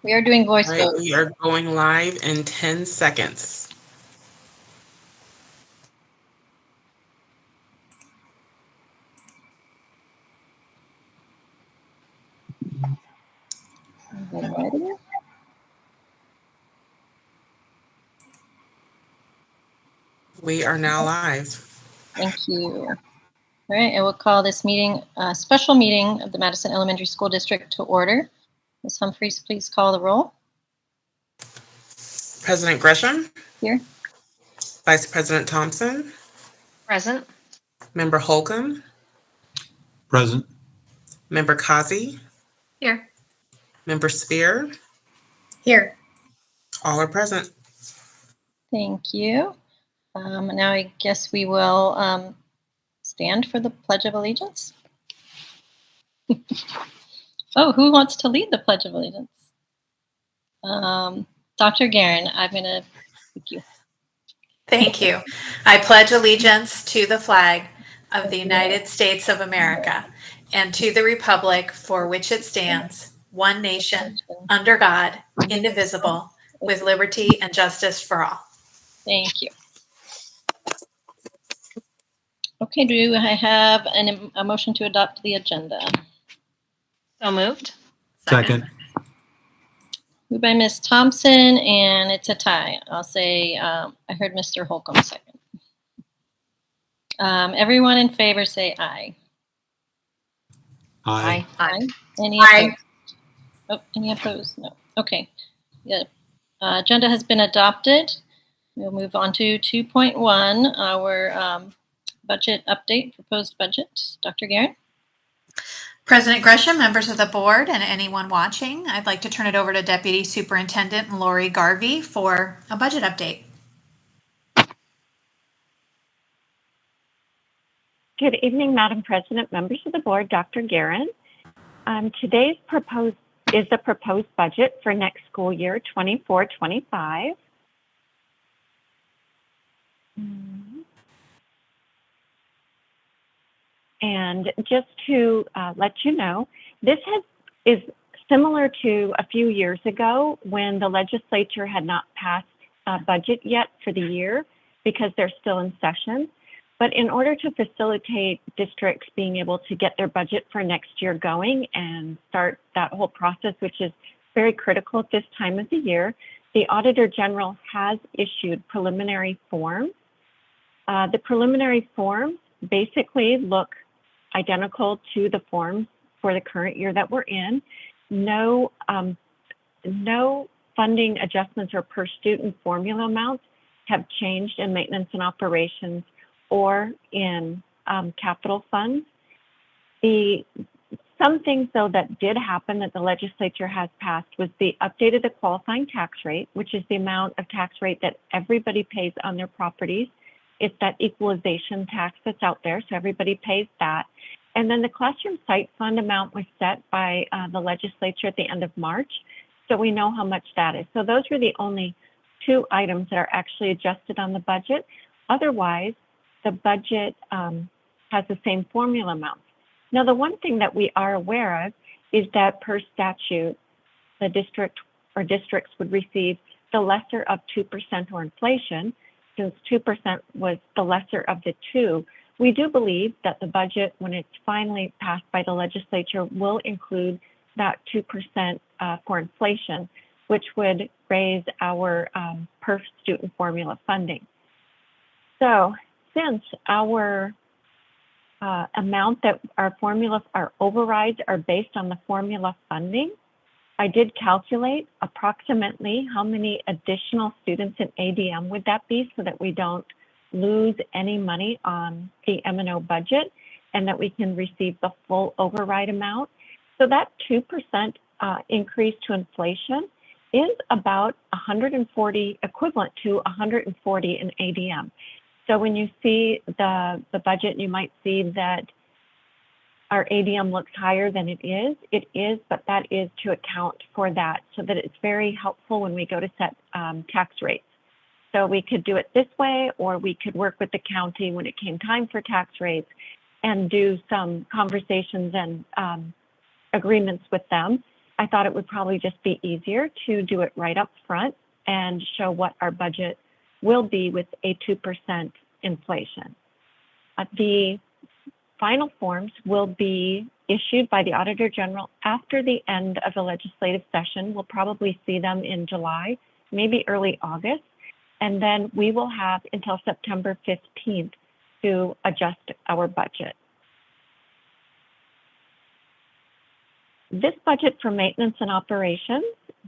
We are doing voice All right, vote. we are going live in 10 seconds. Ready? We are now live. Thank you. All right, and we'll call this meeting a special meeting of the Madison Elementary School District to order. Ms. Humphries, please call the roll. President Gresham? Here. Vice President Thompson? Present. Member Holcomb? Present. Member Kazi? Here. Member Spear? Here. All are present. Thank you. Now I guess we will stand for the Pledge of Allegiance. Oh, who wants to lead the Pledge of Allegiance? Dr. Guerin, I'm going to thank you. Thank you. I pledge allegiance to the flag of the United States of America and to the republic for which it stands, one nation, under God, indivisible, with liberty and justice for all. Thank you. Okay, do I have a motion to adopt the agenda? So moved. Second. Moved by Ms. Thompson, and it's a tie. I'll say I heard Mr. Holcomb second. Everyone in favor say aye. Aye. Aye. Any Aye. opposed? Oh, any opposed? No. Okay. The agenda has been adopted. We'll move on to 2.1, our budget update, proposed budget. Dr. Guerin? President Gresham, members of the board, and anyone watching, I'd like to turn it over to Deputy Superintendent Lori Garvey for a budget update. Good evening, Madam President, members of the board, Dr. Guerin. Today's is the proposed budget for next school year, 24-25. And just to let you know, this is similar to a few years ago when the legislature had not passed a budget yet for the year because they're still in session. But in order to facilitate districts being able to get their budget for next year going and start that whole process, which is very critical at this time of the year, the Auditor General has issued preliminary forms. The preliminary forms basically look identical to the forms for the current year that we're in. No funding adjustments or per student formula amounts have changed in maintenance and operations or in capital funds. Some things, though, that did happen that the legislature has passed was the updated the qualifying tax rate, which is the amount of tax rate that everybody pays on their properties. It's that equalization tax that's out there, so everybody pays that. And then the classroom site fund amount was set by the legislature at the end of March, so we know how much that is. So those were the only two items that are actually adjusted on the budget. Otherwise, the budget has the same formula amounts. Now, the one thing that we are aware of is that per statute, the district or districts would receive the lesser of 2% or inflation. Since 2% was the lesser of the two, we do believe that the budget, when it's finally passed by the legislature, will include that 2% for inflation, which would raise our per student formula funding. So since our amount that our overrides are based on the formula funding, I did calculate approximately how many additional students in ADM would that be so that we don't lose any money on the M&O budget and that we can receive the full override amount. So that 2% increase to inflation is about 140, equivalent to 140 in ADM. So when you see the budget, you might see that our ADM looks higher than it is, but that is to account for that so that it's very helpful when we go to set tax rates. So we could do it this way, or we could work with the county when it came time for tax rates and do some conversations and agreements with them I thought it would probably just be easier to do it right up front and show what our budget will be with a 2% inflation. The final forms will be issued by the Auditor General after the end of the legislative session. We'll probably see them in July, maybe early August, and then we will have until September 15th to adjust our budget. This budget for maintenance and operations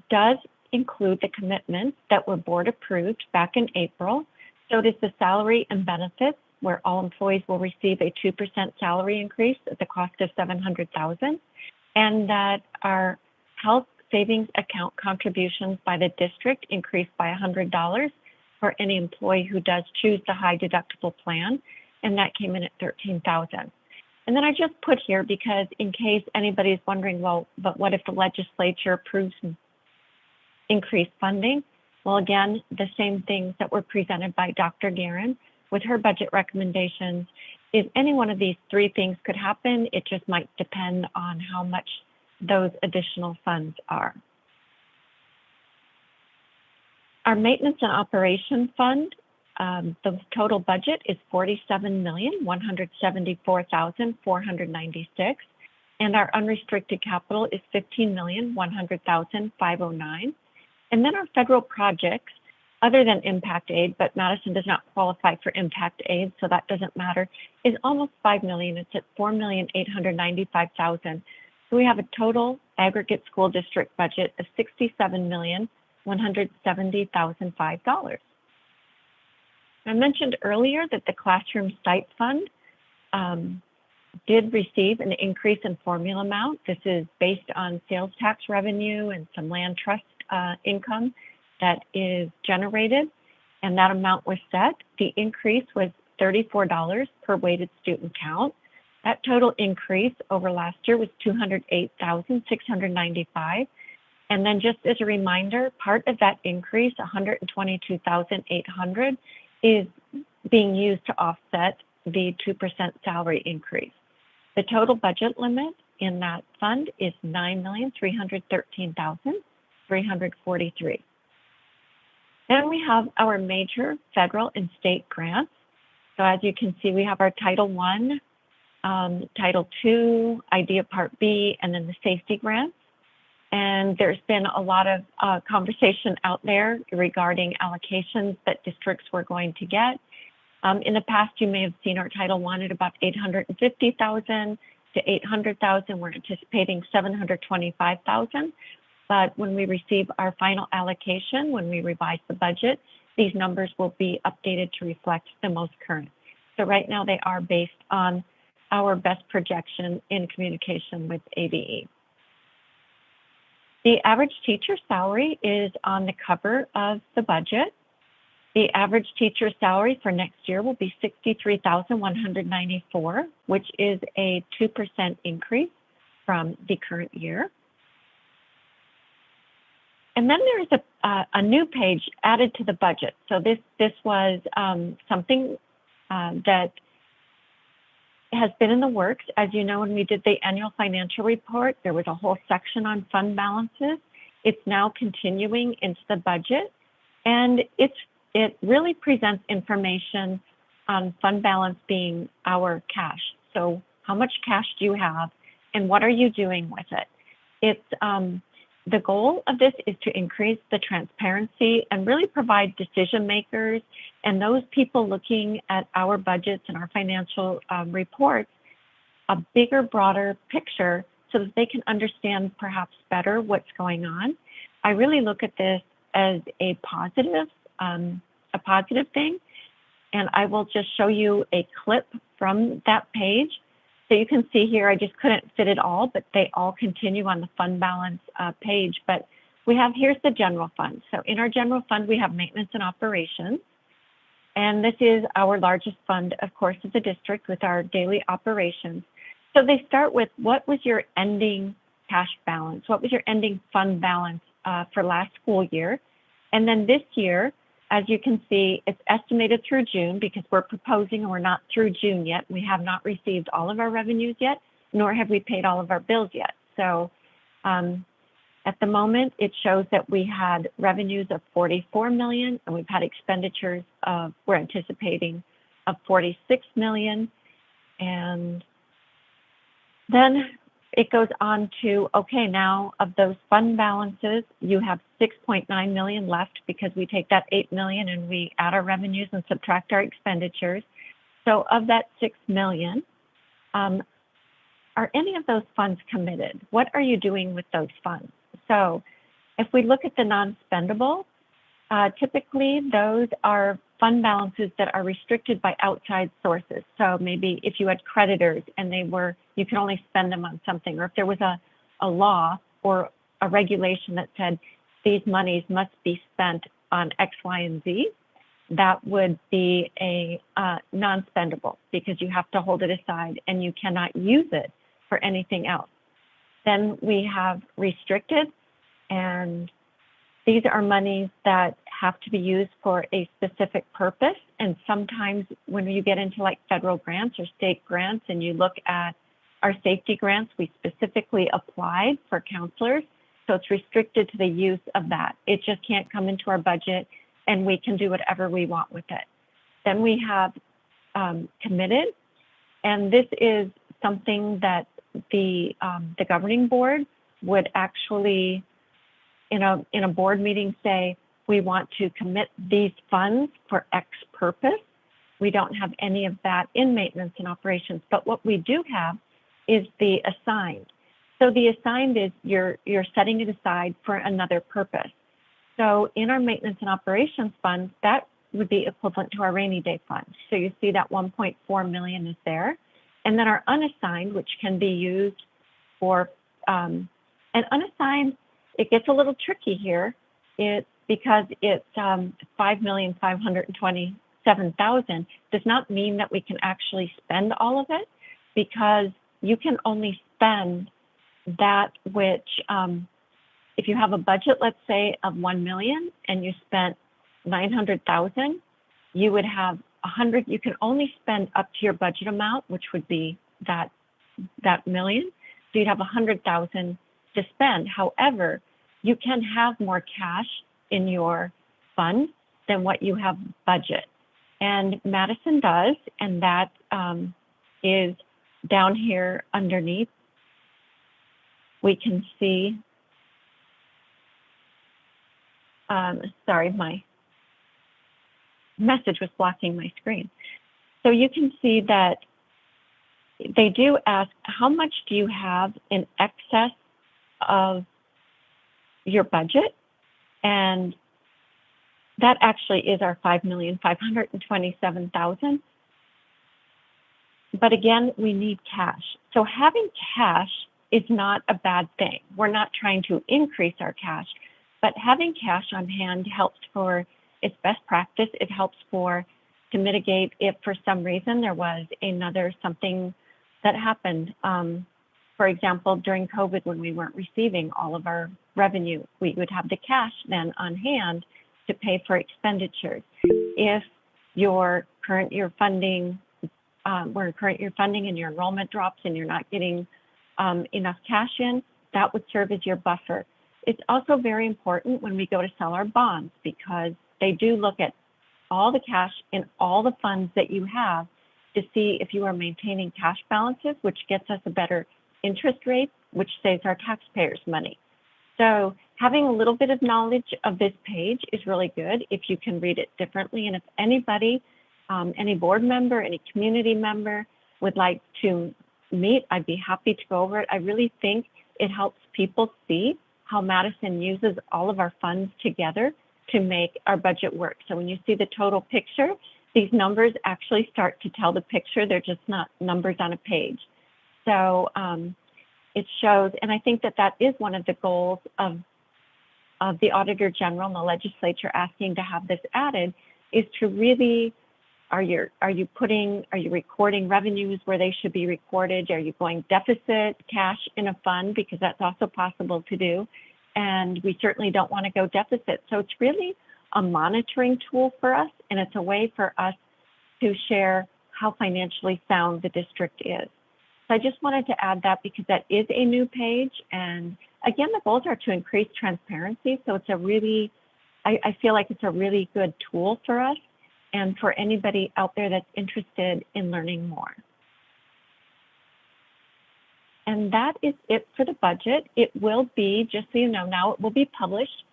does include the commitments that were board approved back in April. So it is the salary and benefits, where all employees will receive a 2% salary increase at the cost of $700,000, and that our health savings account contributions by the district increased by $100 for any employee who does choose the high deductible plan, and that came in at $13,000. And then I just put here because in case anybody's wondering, well, but what if the legislature approves increased funding? Well, again, the same things that were presented by Dr. Guerin with her budget recommendations is any one of these three things could happen. It just might depend on how much those additional funds are. Our maintenance and operation fund, the total budget is $47,174,496, and our unrestricted capital is $15,100,509. And then our federal projects, other than impact aid, but Madison does not qualify for impact aid, so that doesn't matter, is almost $5 million. It's at $4,895,000. So we have a total aggregate school district budget of $67,170,005. I mentioned earlier that the classroom site fund did receive an increase in formula amount. This is based on sales tax revenue and some land trust income that is generated, and that amount was set. The increase was $34 per weighted student count. That total increase over last year was $208,695. And then just as a reminder, part of that increase, $122,800, is being used to offset the 2% salary increase. The total budget limit in that fund is $9,313,343. Then we have our major federal and state grants. So as you can see, we have our Title I, Title II, IDEA Part B, and then the safety grants. And there's been a lot of conversation out there regarding allocations that districts were going to get. In the past, you may have seen our Title I at about $850,000 to $800,000. We're anticipating $725,000. But when we receive our final allocation, when we revise the budget, these numbers will be updated to reflect the most current. So right now they are based on our best projection in communication with ABE. The average teacher salary is on the cover of the budget. The average teacher salary for next year will be $63,194, which is a 2% increase from the current year. And then there is a new page added to the budget. So this was something that has been in the works. As you know, when we did the annual financial report, there was a whole section on fund balances. It's now continuing into the budget, and it really presents information on fund balance being our cash. So how much cash do you have, and what are you doing with it? It's the goal of this is to increase the transparency and really provide decision makers and those people looking at our budgets and our financial reports a bigger, broader picture so that they can understand perhaps better what's going on. I really look at this as a positive thing, and I will just show you a clip from that page. So you can see here, I just couldn't fit it all, but they all continue on the fund balance page. But we have, here's the general fund. So in our general fund, we have maintenance and operations. And this is our largest fund, of course, of the district with our daily operations. So they start with, what was your ending cash balance? What was your ending fund balance for last school year? And then this year, as you can see, it's estimated through June because we're proposing and we're not through June yet. We have not received all of our revenues yet, nor have we paid all of our bills yet. So At the moment, it shows that we had revenues of 44 million, and we've had expenditures of, we're anticipating, of 46 million. And then it goes on to, okay, now of those fund balances, you have 6.9 million left because we take that 8 million and we add our revenues and subtract our expenditures. So of that 6 million, are any of those funds committed? What are you doing with those funds? So if we look at the non-spendable, typically those are fund balances that are restricted by outside sources. So maybe if you had creditors and you can only spend them on something, or if there was a law or a regulation that said these monies must be spent on X, Y, and Z, that would be a non-spendable because you have to hold it aside and you cannot use it for anything else. Then we have restricted, and these are monies that have to be used for a specific purpose. And sometimes when you get into like federal grants or state grants and you look at our safety grants, we specifically applied for counselors. So it's restricted to the use of that. It just can't come into our budget and we can do whatever we want with it. Then we have committed, and this is something that the governing board would actually, in a board meeting, say, we want to commit these funds for X purpose. We don't have any of that in maintenance and operations, but what we do have is the assigned. So the assigned is you're setting it aside for another purpose. So in our maintenance and operations fund, that would be equivalent to our rainy day fund. So you see that 1.4 million is there. And then our unassigned, which can be used for, and unassigned, it gets a little tricky here. Because it's 5,527,000 does not mean that we can actually spend all of it, because you can only spend that which, if you have a budget, let's say of 1 million and you spent 900,000, you would have 100, you can only spend up to your budget amount, which would be that million. So you'd have 100,000 to spend. However, you can have more cash in your fund than what you have budget. And Madison does, and that is down here underneath. We can see, sorry, my message was blocking my screen. So you can see that they do ask, how much do you have in excess of your budget? And that actually is our 5,527,000. But again, we need cash. So having cash is not a bad thing. We're not trying to increase our cash, but having cash on hand helps for, it's best practice. It helps to mitigate if for some reason there was something that happened. For example, during COVID, when we weren't receiving all of our revenue, we would have the cash then on hand to pay for expenditures. If your current year funding, and your enrollment drops and you're not getting enough cash in, that would serve as your buffer. It's also very important when we go to sell our bonds, because they do look at all the cash in all the funds that you have to see if you are maintaining cash balances, which gets us a better interest rate, which saves our taxpayers money. So having a little bit of knowledge of this page is really good if you can read it differently. And if anybody, any board member, any community member would like to meet, I'd be happy to go over it. I really think it helps people see how Madison uses all of our funds together to make our budget work. So when you see the total picture, these numbers actually start to tell the picture. They're just not numbers on a page. So it shows, and I think that is one of the goals of the Auditor General and the legislature asking to have this added, is to really, are you recording revenues where they should be recorded? Are you going deficit cash in a fund? Because that's also possible to do. And we certainly don't want to go deficit. So it's really a monitoring tool for us, and it's a way for us to share how financially sound the district is. So I just wanted to add that because that is a new page. And again, the goals are to increase transparency. So it's a really, I feel like it's a really good tool for us and for anybody out there that's interested in learning more. And that is it for the budget. It will be, just so you know, now it will be published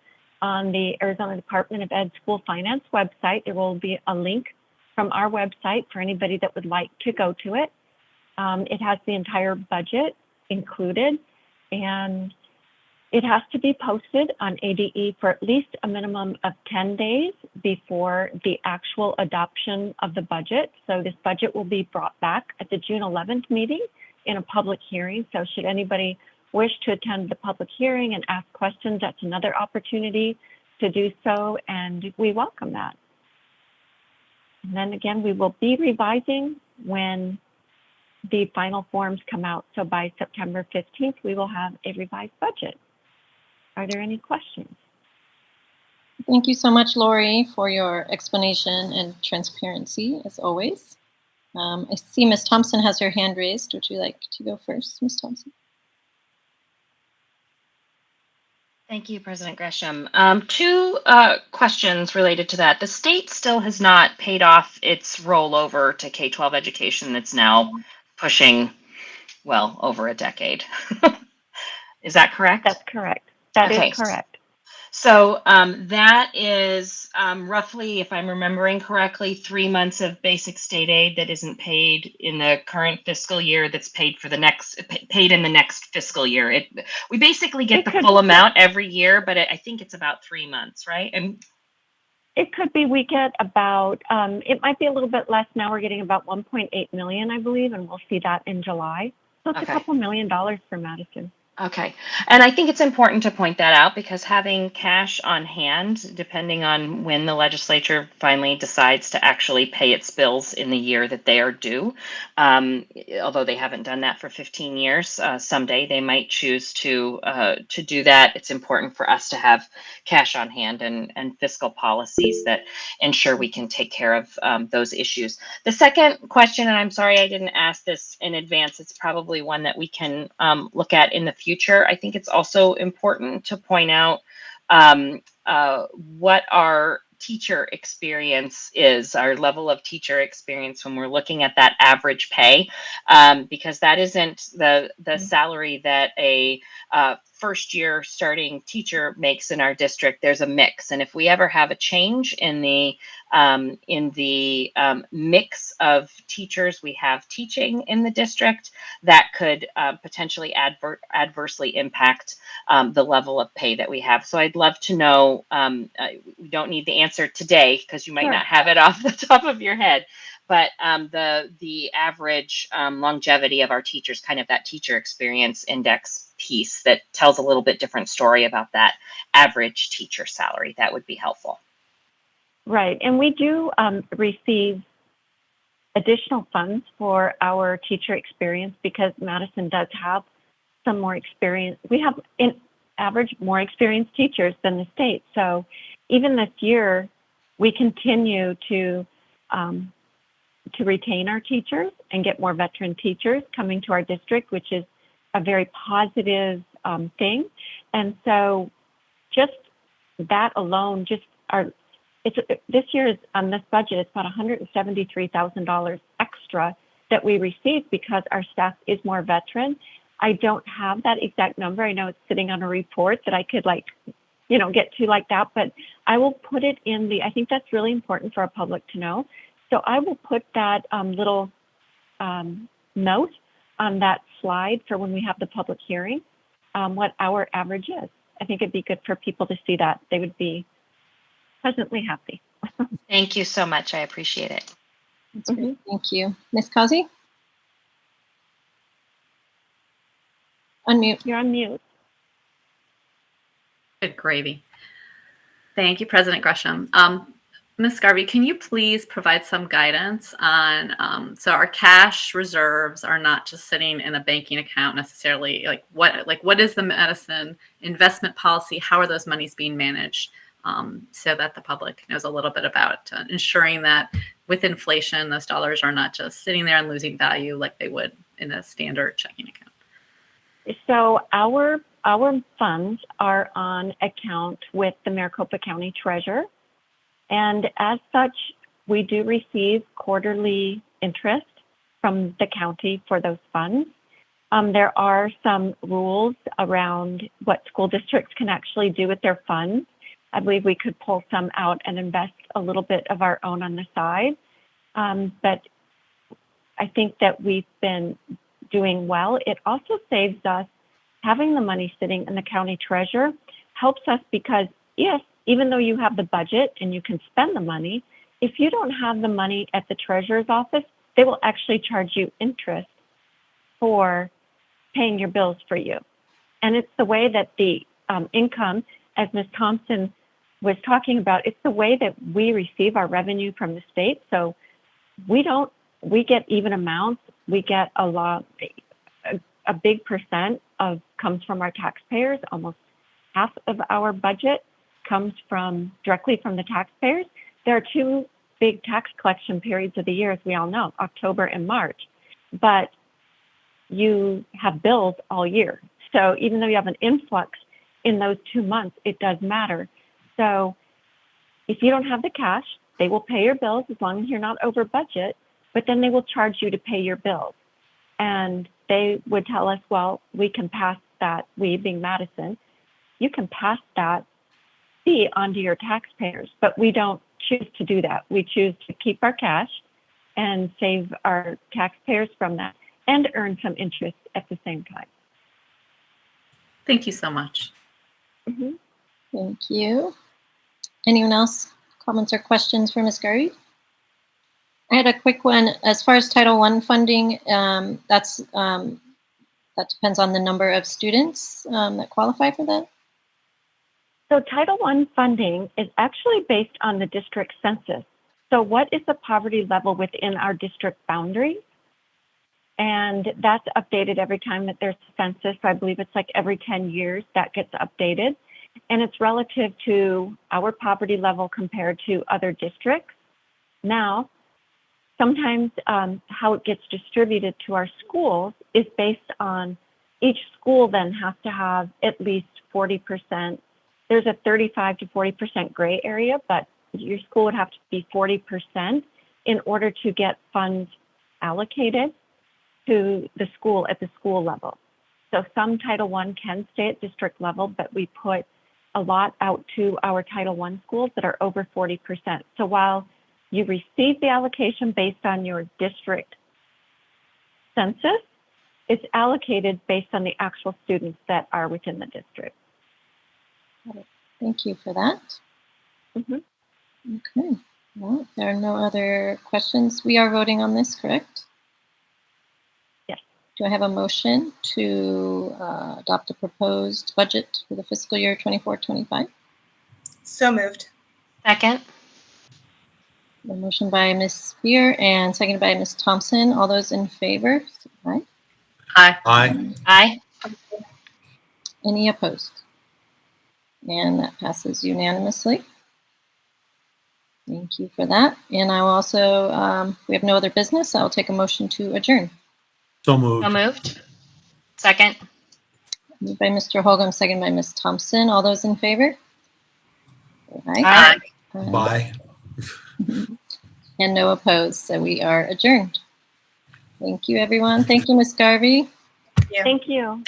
on the Arizona Department of Ed School Finance website. There will be a link from our website for anybody that would like to go to it. It has the entire budget included, and it has to be posted on ADE for at least a minimum of 10 days before the actual adoption of the budget. So this budget will be brought back at the June 11th meeting in a public hearing. So should anybody wish to attend the public hearing and ask questions, that's another opportunity to do so, and we welcome that. And then again, we will be revising when the final forms come out. So by September 15th, we will have a revised budget. Are there any questions? Thank you so much, Lori, for your explanation and transparency, as always. I see Ms. Thompson has her hand raised. Would you like to go first, Ms. Thompson? Thank you, President Gresham. Two questions related to that. The state still has not paid off its rollover to K-12 education that's now pushing, well, over a decade. Is that correct? That's correct. That Okay. is correct. So that is roughly, if I'm remembering correctly, 3 months of basic state aid that isn't paid in the current fiscal year. That's paid for the next, paid in the next fiscal year. We basically get the full amount every year, but I think it's about 3 months, right? And it could be we get about. It might be a little bit less now. We're getting about 1.8 million, I believe, and we'll see that in July. So it's okay. a couple $1 million for Madison. Okay. And I think it's important to point that out because having cash on hand, depending on when the legislature finally decides to actually pay its bills in the year that they are due, although they haven't done that for 15 years, someday they might choose to do that. It's important for us to have cash on hand and fiscal policies that ensure we can take care of those issues. The second question, and I'm sorry I didn't ask this in advance, it's probably one that we can look at in the future. I think it's also important to point out what our teacher experience is, our level of teacher experience when we're looking at that average pay, because that isn't the salary that a first year starting teacher makes in our district. There's a mix, and if we ever have a change in the mix of teachers we have teaching in the district, that could potentially adversely impact the level of pay that we have. So I'd love to know, we don't need the answer today because you might Sure. not have it off the top of your head, but the average longevity of our teachers, kind of that teacher experience index piece that tells a little bit different story about that average teacher salary, that would be helpful. Right, and we do receive additional funds for our teacher experience because Madison does have some more experience. We have, in average, more experienced teachers than the state. So even this year, we continue to retain our teachers and get more veteran teachers coming to our district, which is a very positive thing. And so just that alone, this year's on this budget, it's about $173,000 extra that we received because our staff is more veteran. I don't have that exact number. I know it's sitting on a report that I could get to like that, but I will put it in I think that's really important for our public to know. So I will put that little note on that slide for when we have the public hearing, what our average is. I think it'd be good for people to see that. They would be pleasantly happy. Thank you so much. I appreciate it. That's great. Thank you. Ms. Kazi? Unmute. You're on mute. Good gravy. Thank you, President Gresham. Ms. Garvey, can you please provide some guidance on, so our cash reserves are not just sitting in a banking account necessarily, what is the Madison investment policy? How are those monies being managed? so that the public knows a little bit about ensuring that with inflation, those dollars are not just sitting there and losing value like they would in a standard checking account. So our funds are on account with the Maricopa County Treasurer. And as such, we do receive quarterly interest from the county for those funds. There are some rules around what school districts can actually do with their funds. I believe we could pull some out and invest a little bit of our own on the side. But I think that we've been doing well. It also saves us having the money sitting in the county treasurer helps us because yes, even though you have the budget and you can spend the money, if you don't have the money at the treasurer's office, they will actually charge you interest for paying your bills for you. And it's the way that the income, as Ms. Thompson was talking about, it's the way that we receive our revenue from the state. So we get even amounts. We get a big percent comes from our taxpayers. Almost half of our budget comes directly from the taxpayers. There are two big tax collection periods of the year, as we all know, October and March. But you have bills all year. So even though you have an influx in those 2 months, it does matter. So if you don't have the cash, they will pay your bills as long as you're not over budget, but then they will charge you to pay your bills. And they would tell us, well, we can pass that, we being Madison, you can pass that fee onto your taxpayers, but we don't choose to do that. We choose to keep our cash and save our taxpayers from that and earn some interest at the same time. Thank you so much. Mm-hmm. Thank you. Anyone else? Comments or questions for Ms. Garvey? I had a quick one. As far as Title I funding, that depends on the number of students that qualify for that. So Title I funding is actually based on the district census. So what is the poverty level within our district boundary? And that's updated every time that there's a census. I believe it's like every 10 years that gets updated. And it's relative to our poverty level compared to other districts. Now, sometimes how it gets distributed to our schools is based on each school then has to have at least 40%. There's a 35 to 40% gray area, but your school would have to be 40% in order to get funds allocated to the school at the school level. So some Title I can stay at district level, but we put a lot out to our Title I schools that are over 40%. So while you receive the allocation based on your district census, it's allocated based on the actual students that are within the district. Thank you for that. Mm-hmm. Okay. Well, if there are no other questions, we are voting on this, correct? Yes. Do I have a motion to adopt the proposed budget for the fiscal year 24-25? So moved. Second. A motion by Ms. Spear and seconded by Ms. Thompson. All those in favor? Aye. Aye. Aye. Aye. Any opposed? And that passes unanimously. Thank you for that. And I will also, if we have no other business, I'll take a motion to adjourn. So moved. So moved. Second. Moved by Mr. Holcomb, seconded by Ms. Thompson. All those in favor? Aye. Bye. And no opposed. So we are adjourned. Thank you, everyone. Thank you, Ms. Garvey. Thank you.